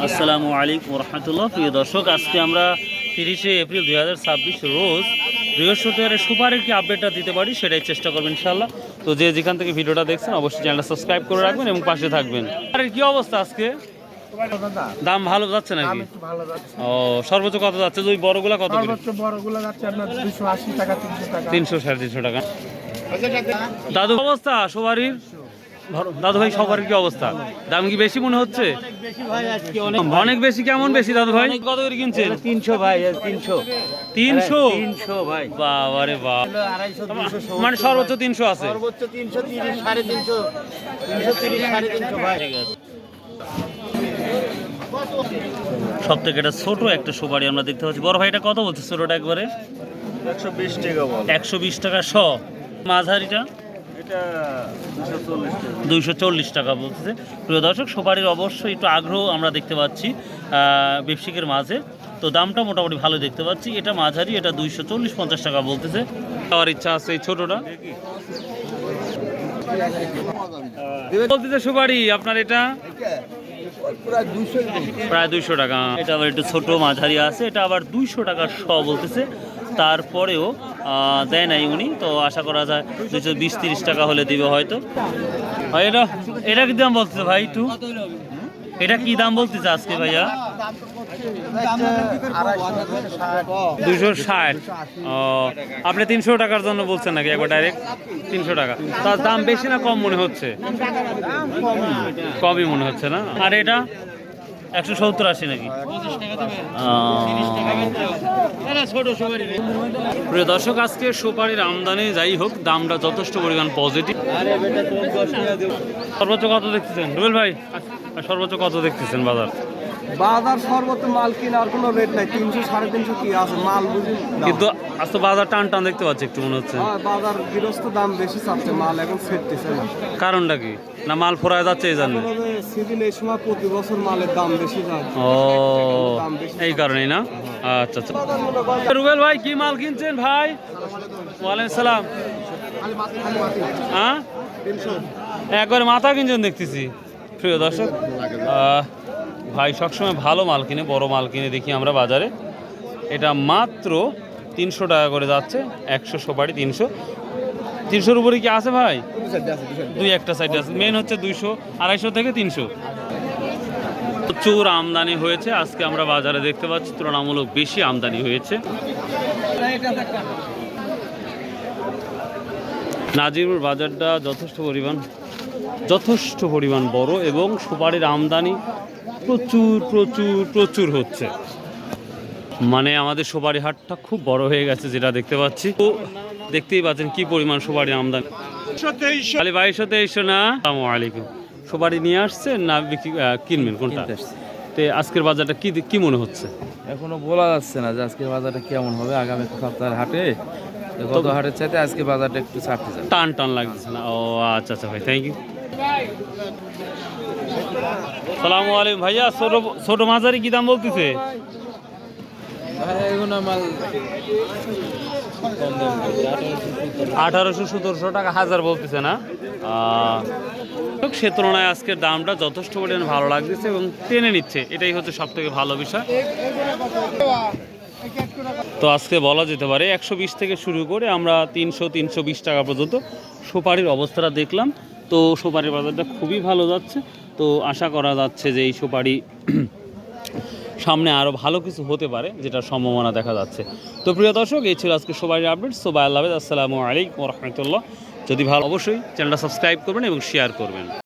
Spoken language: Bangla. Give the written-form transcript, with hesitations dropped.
আসসালামু আলাইকুম রহমতুল্লাহ। প্রিয় দর্শক, আজকে আমরা 30শে এপ্রিল 2026 রোজ বৃহস্পতিবারের সুপারির কি আপডেটটা দিতে পারি সেটাই চেষ্টা করবেন ইনশাআল্লাহ। তো যে যেখান থেকে ভিডিওটা দেখছেন অবশ্যই চ্যানেলটা সাবস্ক্রাইব করে রাখবেন এবং পাশে থাকবেন। আর কি অবস্থা আজকে? দাম ভালো যাচ্ছে নাকি? ও, সর্বোচ্চ কত যাচ্ছে? ওই বড়গুলা কত? বড়গুলো যাচ্ছে আপনার 280 টাকা 300 টাকা 300 350 টাকা। দাদু অবস্থা সবারই? দাদু ভাই সবার কি অবস্থা? দাম কি বেশি মনে হচ্ছে? অনেক বেশি। কেমন বেশি দাদু ভাই? কত করে কিনছেন? 300 ভাই 300 300 ভাই। বাবা রে বাবা, মানে সর্বোচ্চ 300 আছে? সর্বোচ্চ 330 350 330 350 ভাই। সব থেকে এটা ছোট একটা সুপারি আমরা দেখতে পাচ্ছি। বড় ভাই এটা কত বলছে ছোটটা একবারে? 120 টাকা বল। 120 টাকা শ। মাঝারিটা এটা 240 টাকা 240 টাকা বলতেছে। প্রিয় দর্শক, সুপারির অবশ্যই একটু আগ্রহ আমরা দেখতে পাচ্ছি ব্যবসায়িকের মাঝে। তো দামটা মোটামুটি ভালো দেখতে পাচ্ছি। এটা মাঝারি, এটা 240-50 টাকা বলতেছে। আমার ইচ্ছা আছে এই ছোটটা বলতেছে। সুপারি আপনার এটা প্রায় 200 টাকা। এটা আবার একটু ছোট মাঝারি আছে, এটা আবার 200 টাকা শ বলতেছে। তারপরেও দেয় নাই উনি, তো আশা করা যায় 220-30 টাকা হলে দিবে হয়তো। এটা এটা কি দাম বলতেছে ভাই? একটু এটা কি দাম বলতেছে আজকে ভাইয়া? 260। ও, আপনি 300 টাকার জন্য বলছেন নাকি একবার ডাইরেক্ট? 300 টাকা। তার দাম বেশি না কম মনে হচ্ছে? কমই মনে হচ্ছে না? আর এটা 170-80 নাকি? প্রিয় দর্শক, আজকে সুপারির আমদানি যাই হোক, দামটা যথেষ্ট পরিমাণ পজিটিভ। সর্বোচ্চ কত দেখতেছেন রুবেল ভাই? সর্বোচ্চ কত দেখতেছেন বাজার? বাজার সর্বোচ্চ মাল কেনার কোনো রেট নাই। 300 350 কি আছে মাল বুঝি, কিন্তু আজ তো বাজার টান টান দেখতে পাচ্ছি একটু মনে হচ্ছে। বাজার গৃহস্থ দাম বেশি চাচ্ছে, মাল এখন সেটতেছে না। কারণটা কি? না মাল ফোরায় যাচ্ছে এই জন্য? সিজন এই সময় প্রতি বছর মালের দাম বেশি যায়। ও, এই কারণেই না? আচ্ছা আচ্ছা। রুবেল ভাই কি মাল কিনছেন ভাই? ওয়ালাইকুম সালাম। হ্যাঁ, একবারে মাথা কিনছেন দেখতেছি। প্রিয় দর্শক, ভাই সবসময় ভালো মাল কিনে, বড় মাল কিনে দেখি আমরা বাজারে। এটা মাত্র 300 টাকা করে যাচ্ছে। 100 সুপারি 300। 300-র উপরে কি আছে ভাই? দুই একটা সাইড আছে, মেন হচ্ছে 200, 250 থেকে 300। প্রচুর আমদানি হয়েছে আজকে, আমরা বাজারে দেখতে পাচ্ছি তুলনামূলক বেশি আমদানি হয়েছে। নাজিরপুর বাজারটা যথেষ্ট পরিমাণ বড় এবং সুপারির আমদানি প্রচুর প্রচুর প্রচুর হচ্ছে। মানে আমাদের সুপারি হাটটা খুব বড় হয়ে গেছে যেটা দেখতে পাচ্ছি। তো দেখতেই পাচ্ছেন কি পরিমাণ সুপারি আমদানি। 2200-2300 না? আসসালামু আলাইকুম। সুপারি নিয়ে আসছেন না বিক্রি কিনবেন কোনটা? তো আজকের বাজারটা কি মনে হচ্ছে? এখনো বলা যাচ্ছে না যে আজকের বাজারটা কেমন হবে। আগামী সপ্তাহের হাটে গত হাটের চাইতে আজকে বাজারটা একটু ছাড়তে যাবে। টান টান লাগতেছে না? ও আচ্ছা আচ্ছা ভাই, থ্যাংক ইউ। সালামু আলাইকুম ভাইয়া। ছোট মাঝারি কি দাম বলতেছে? 1800-1700 টাকা হাজার বলতেছে না? সে তুলনায় আজকের দামটা যথেষ্ট পরিমাণে ভালো লাগতেছে এবং টেনে নিচ্ছে, এটাই হচ্ছে সব থেকে ভালো বিষয়। তো আজকে বলা যেতে পারে 120 থেকে শুরু করে আমরা 300-320 টাকা পর্যন্ত সুপারির অবস্থাটা দেখলাম। তো সুপারির বাজারটা খুবই ভালো যাচ্ছে। তো আশা করা যাচ্ছে যে এই সুপারি সামনে আরও ভালো কিছু হতে পারে, যেটার সম্ভাবনা দেখা যাচ্ছে। তো প্রিয় দর্শক, এই ছিল আজকে সুপারির আপডেট। সো বাই, আল্লাহ হাফেজ, আসসালামু আলাইকুম রহমতুল্লাহ। যদি ভালো অবশ্যই চ্যানেলটা সাবস্ক্রাইব করবেন এবং শেয়ার করবেন।